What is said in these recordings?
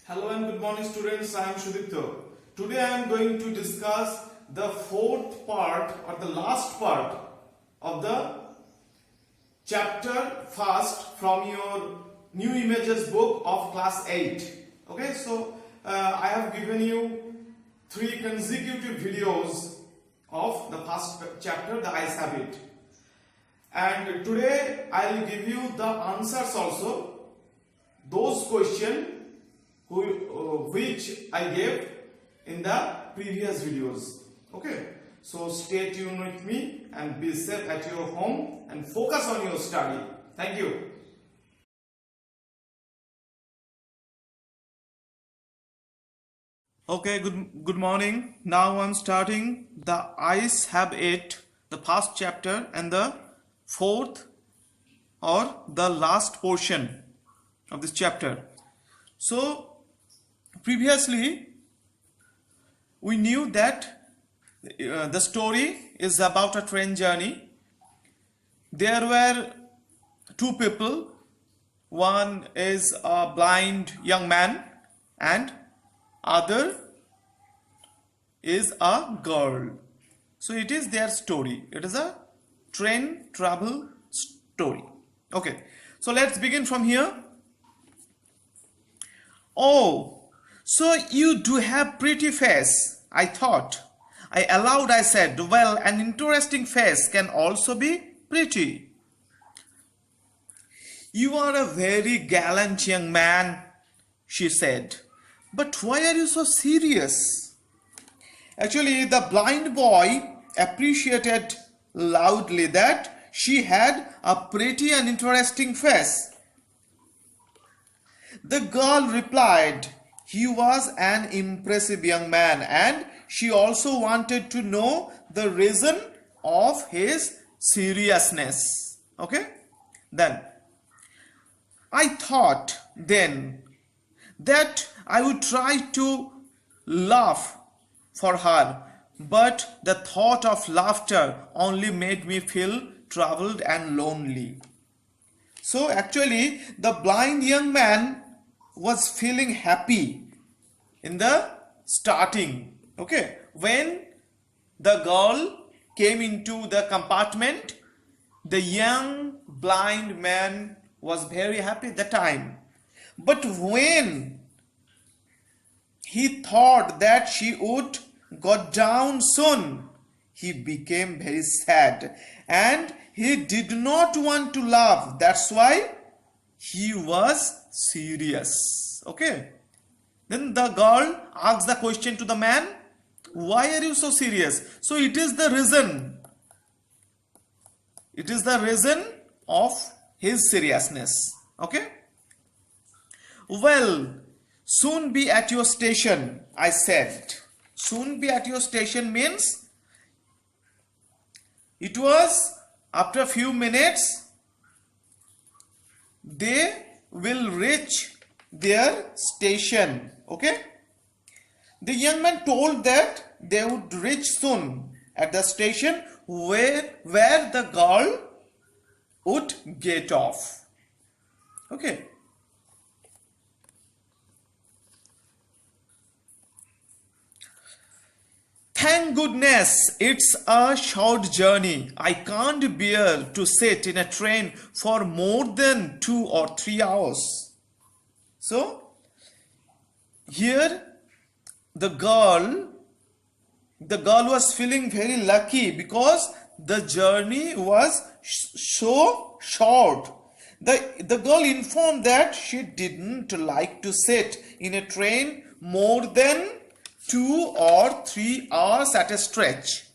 Hello and good morning students, I am Shudipto. Today I am going to discuss the fourth part or the last part of the chapter first from your new images book of class 8. Okay, so I have given you 3 consecutive videos of the first chapter, the ice habit. And today I will give you the answers also, those questions which I gave in the previous videos. Okay, so stay tuned with me and be safe at your home and focus on your study. Thank you. Okay, good morning. Now I'm starting the ice habit, the first chapter and the fourth or the last portion of this chapter. So previously, we knew that the story is about a train journey. There were 2 people. One is a blind young man and other is a girl. So it is their story. It is a train travel story. Okay, so let's begin from here. Oh, so you do have pretty face, I thought. I said, well, an interesting face can also be pretty. You are a very gallant young man, she said. But why are you so serious? Actually, the blind boy appreciated loudly that she had a pretty and interesting face. The girl replied he was an impressive young man and she also wanted to know the reason of his seriousness. Okay? Then, I thought then that I would try to laugh for her, but the thought of laughter only made me feel troubled and lonely. So actually, the blind young man was feeling happy in the starting. Okay, when the girl came into the compartment, the young blind man was very happy at the time. But when he thought that she would go down soon, he became very sad and he did not want to laugh. That's why he was serious. Okay. Then the girl asked the question to the man, why are you so serious? So it is the reason. It is the reason of his seriousness. Okay. Well, soon be at your station, I said. Soon be at your station means it was after a few minutes they will reach their station. Okay, the young man told that they would reach soon at the station where the girl would get off. Okay, thank goodness it's a short journey. I can't bear to sit in a train for more than 2 or 3 hours. So here the girl was feeling very lucky because the journey was so short. The girl informed that she didn't like to sit in a train more than 2 or 3 hours at a stretch.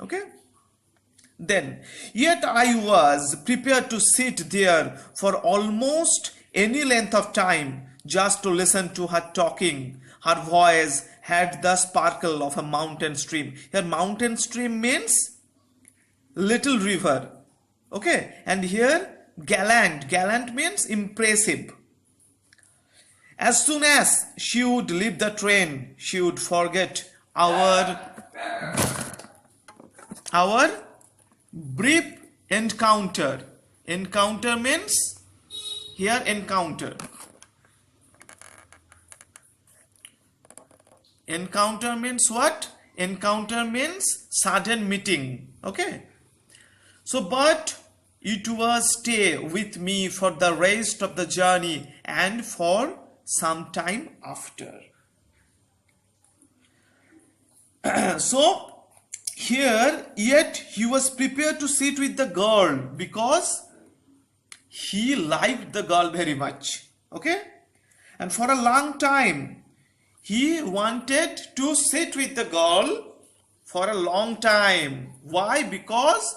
Okay. Then, yet I was prepared to sit there for almost any length of time just to listen to her talking. Her voice had the sparkle of a mountain stream. Here mountain stream means little river. Okay. And here gallant means impressive. As soon as she would leave the train, she would forget our brief encounter. Encounter means here encounter. Encounter means what? Encounter means sudden meeting. Okay. So, but it was stay with me for the rest of the journey and for some time after. So, here, yet he was prepared to sit with the girl because he liked the girl very much. Okay. And for a long time, he wanted to sit with the girl for a long time. Why? Because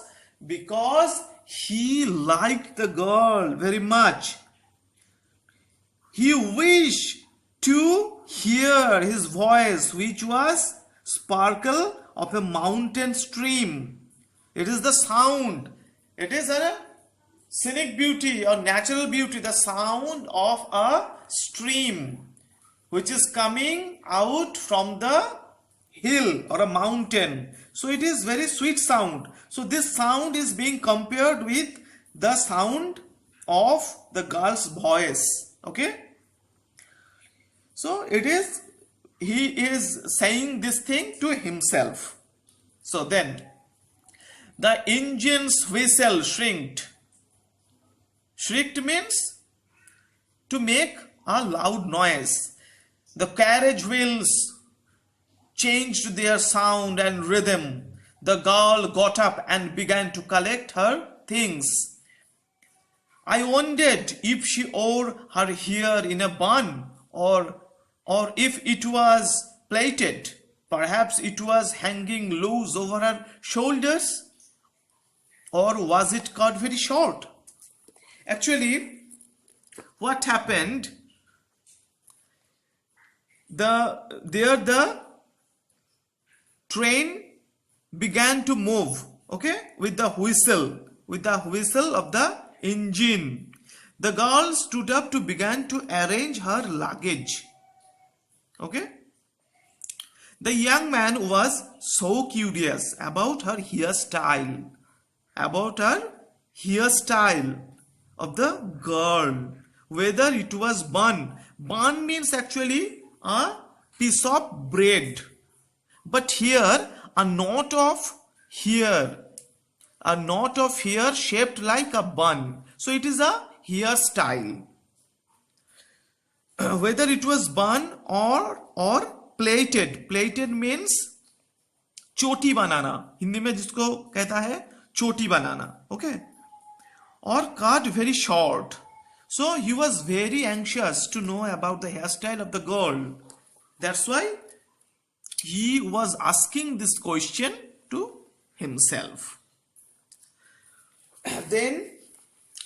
he liked the girl very much. He wished to hear his voice, which was sparkle of a mountain stream. It is the sound. It is a scenic beauty or natural beauty, the sound of a stream which is coming out from the hill or a mountain. So it is very sweet sound. So this sound is being compared with the sound of the girl's voice. Okay. So he is saying this thing to himself. So then the engine's whistle shrieked. Shrieked means to make a loud noise. The carriage wheels changed their sound and rhythm. The girl got up and began to collect her things. I wondered if she wore her hair in a bun or if it was plaited. Perhaps it was hanging loose over her shoulders, or was it cut very short? Actually, what happened? The train began to move, okay, with the whistle of the engine. The girl stood up to begin to arrange her luggage. Okay. The young man was so curious about her hairstyle, of the girl, whether it was bun. Bun means actually a piece of bread, but here a knot of hair shaped like a bun. So it is a hairstyle. Whether it was bun or plaited. Plaited means चोटी बनाना, हिंदी में जिसको कहता है चोटी बनाना. Okay. Or cut very short. So he was very anxious to know about the hairstyle of the girl. That's why he was asking this question to himself. Then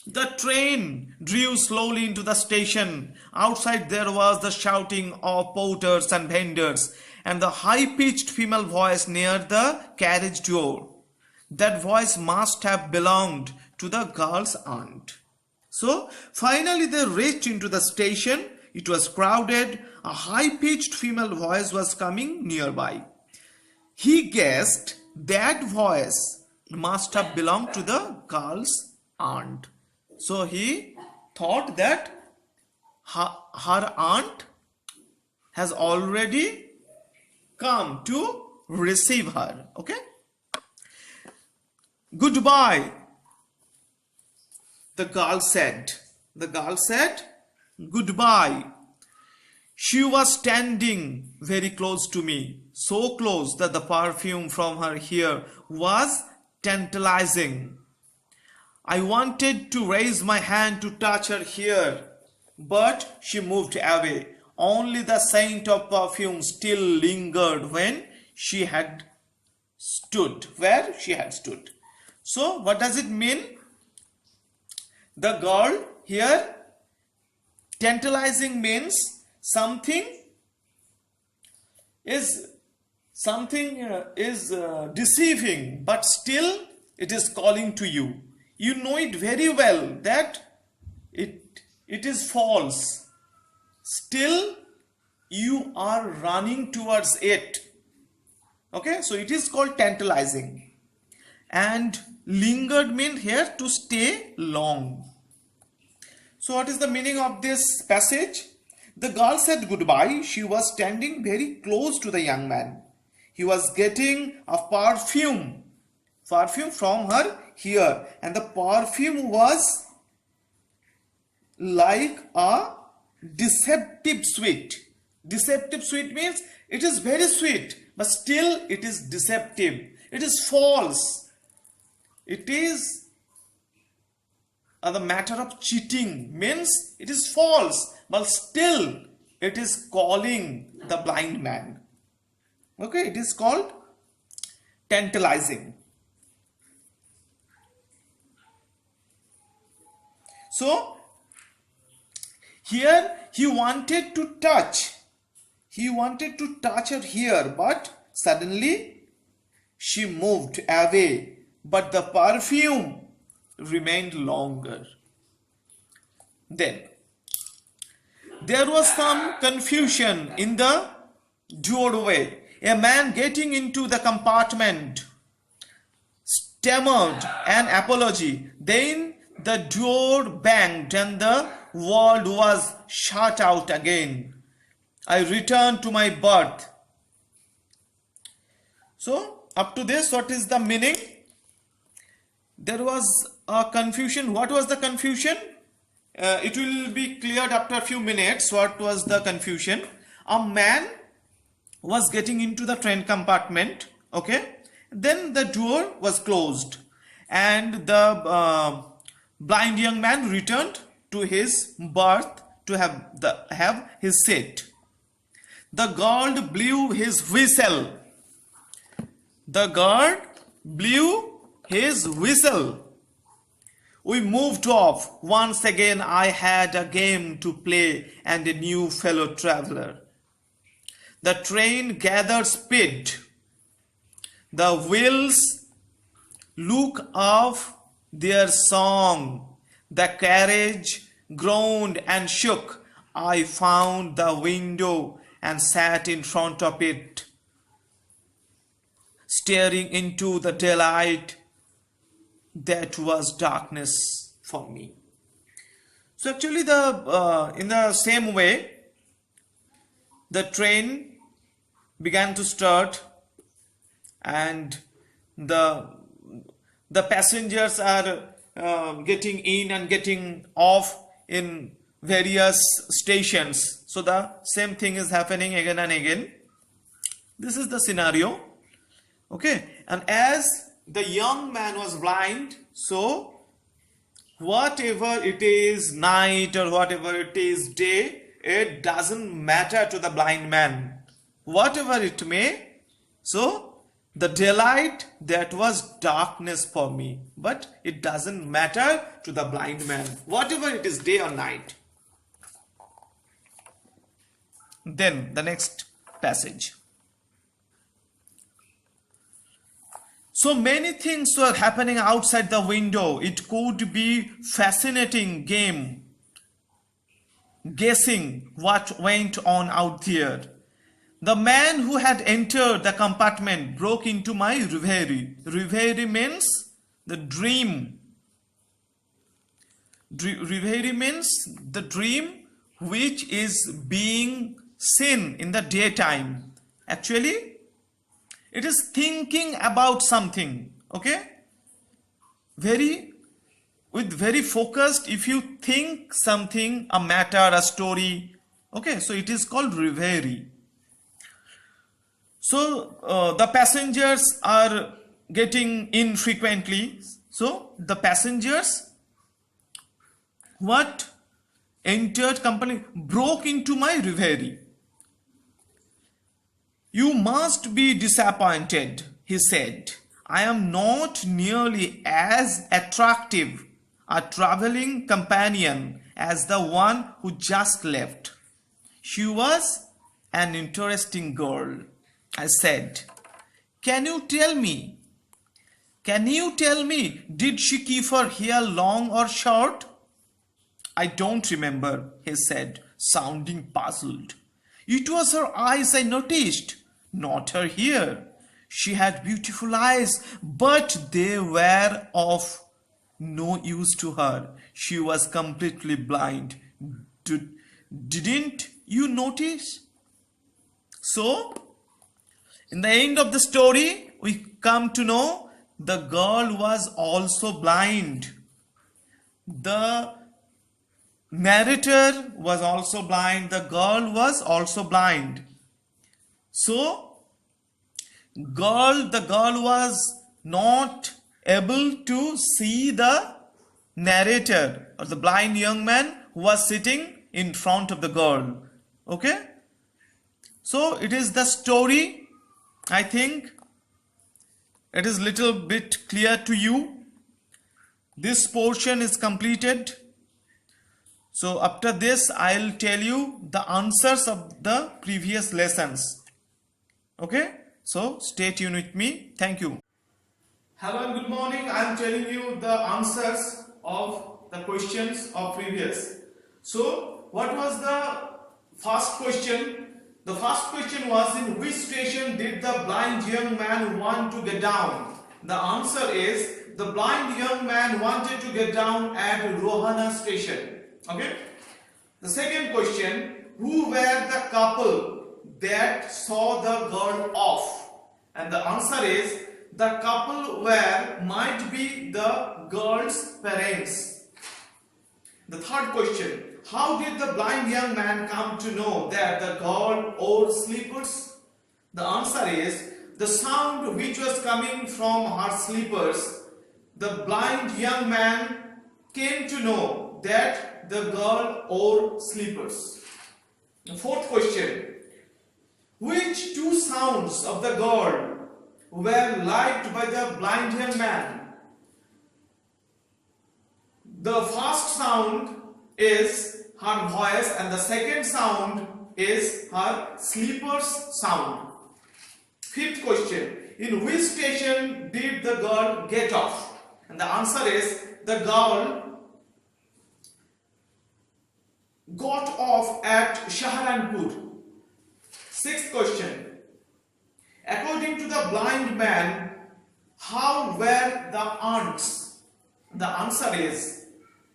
the train drew slowly into the station. Outside there was the shouting of porters and vendors and the high-pitched female voice near the carriage door. That voice must have belonged to the girl's aunt. So finally they reached into the station. It was crowded. A high-pitched female voice was coming nearby. He guessed that voice must have belonged to the girl's aunt. So he thought that her aunt has already come to receive her. Okay. Goodbye, the girl said. Goodbye. She was standing very close to me, so close that the perfume from her hair was tantalizing. I wanted to raise my hand to touch her hair, but she moved away. Only the scent of perfume still lingered when she had stood, where she had stood. So, what does it mean? The girl here, tantalizing means something is deceiving, but still it is calling to you. You know it very well that it is false. Still you are running towards it. Okay, so it is called tantalizing. And lingered means here to stay long. So what is the meaning of this passage? The girl said goodbye. She was standing very close to the young man. He was getting a perfume from her hair, and the perfume was like a deceptive sweet. Deceptive sweet means it is very sweet, but still it is deceptive. It is false. It is the matter of cheating, means it is false, but still it is calling the blind man. Okay, it is called tantalizing. So here he wanted to touch her hair, but suddenly she moved away, but the perfume remained longer. Then there was some confusion in the doorway. A man getting into the compartment stammered an apology. Then the door banged and the world was shut out again. I returned to my berth. So up to this, what is the meaning? There was a confusion. What was the confusion? It will be cleared after a few minutes. What was the confusion? A man was getting into the train compartment. Okay. Then the door was closed and the blind young man returned to his berth to have his seat. The guard blew his whistle. The guard blew his whistle. We moved off. Once again I had a game to play and a new fellow traveler. The train gathered speed. The wheels look off their song. The carriage groaned and shook. I found the window and sat in front of it, staring into the daylight that was darkness for me. So actually in the same way, the train began to start and the passengers are getting in and getting off in various stations. So the same thing is happening again and again. This is the scenario. Okay, and as the young man was blind, so whatever it is night or whatever it is day, it doesn't matter to the blind man, whatever it may. So the daylight, that was darkness for me, but it doesn't matter to the blind man, whatever it is day or night. Then the next passage. So many things were happening outside the window. It could be fascinating game, guessing what went on out there. The man who had entered the compartment broke into my reverie. Reverie means the dream. Reverie means the dream which is being seen in the daytime. Actually, it is thinking about something. Okay, very focused. If you think something, a matter, a story, okay, so it is called reverie. So the passengers are getting in frequently. So the passengers what entered company broke into my reverie. You must be disappointed, he said. I am not nearly as attractive a traveling companion as the one who just left. She was an interesting girl, I said. Can you tell me, did she keep her hair long or short? I don't remember, he said, sounding puzzled. It was her eyes I noticed, not her hair. She had beautiful eyes, but they were of no use to her. She was completely blind. Didn't You notice? So, in the end of the story, we come to know the girl was also blind. The narrator was also blind. The girl was also blind. So, the girl was not able to see the narrator or the blind young man who was sitting in front of the girl. Okay? So, it is the story. I think it is little bit clear to you. This portion is completed. So after this, I'll tell you the answers of the previous lessons. Okay? So stay tuned with me. Thank you. Hello and good morning. I'm telling you the answers of the questions of previous. So what was the first question? The first question was, in which station did the blind young man want to get down? The answer is, the blind young man wanted to get down at Rohana station. Okay. The second question, who were the couple that saw the girl off? And the answer is, the couple might be the girl's parents. The third question, how did the blind young man come to know that the girl wore slippers? The answer is, the sound which was coming from her slippers, the blind young man came to know that the girl wore slippers. The fourth question, which two sounds of the girl were liked by the blind young man? The first sound is her voice and the second sound is her slippers sound. Fifth question, in which station did the girl get off? And the answer is, the girl got off at Saharanpur. Sixth question, according to the blind man, how were the ants? The answer is,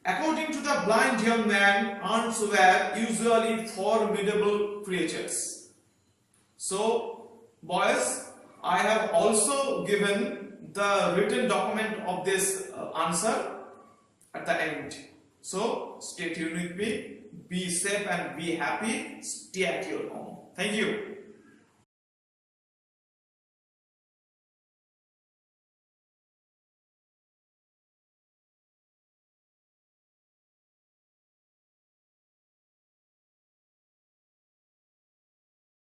according to the blind young man, ants were usually formidable creatures. So, boys, I have also given the written document of this answer at the end. So, stay tuned with me. Be safe and be happy. Stay at your home. Thank you.